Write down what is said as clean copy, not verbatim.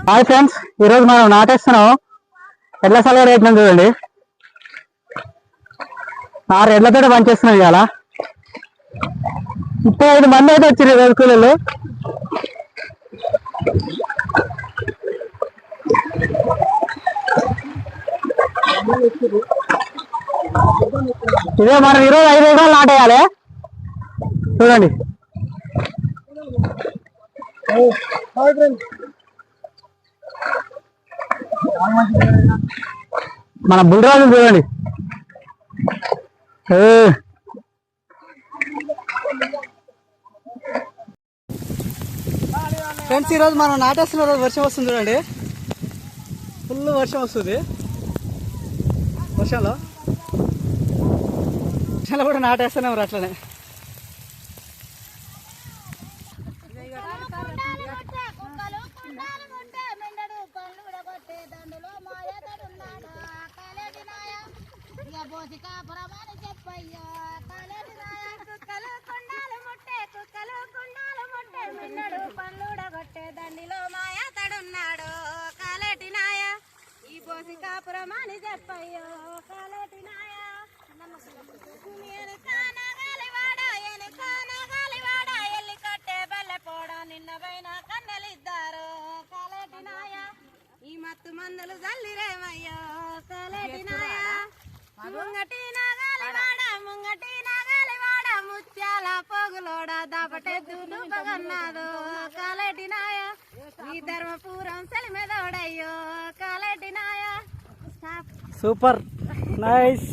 Hi friends, ఈరోజు మనం నాటేస్తున్నాం. ఎడ్ల సలహా రేట్లను చూడండి. 6 ఎడ్లతో పనిచేస్తున్నాం. ఇవాళ 35 మంది అయితే వచ్చారు రోజు కూలీలు. ఇదే మనం ఈరోజు 5 ఎకరాలు నాటేయాలి. చూడండి. మన బుల్రాజు చూడండి. ఫ్రెండ్స్, ఈరోజు మనం నాటేస్తున్న రోజు వర్షం వస్తుంది. చూడండి, ఫుల్ వర్షం వస్తుంది. వర్షంలో కూడా నాటేస్తున్నాం అట్లనే. దండిలో మాయా తడున్నాడు కాలేటి నాయ ఈ బోసి కాపురమాని చెప్పయ్యో కాలేటి నాయ ఎల్లి కట్టే బల్లె పోడ నిన్న పైన కన్నెలిద్దారు కాలేటి నాయ ఈ మత్తు మందులు జల్లిరేమయ్యో కాలేటి నాయ ముంగటి నాగాలివాడ ముత్యాల పోగులోడ దాపటెద్దు నువ్వగన్నాడు కాలేటి నాయ ఈ ధర్మపురం సెలిమెదోడయ్యో కాలేటి నాయ. Super nice.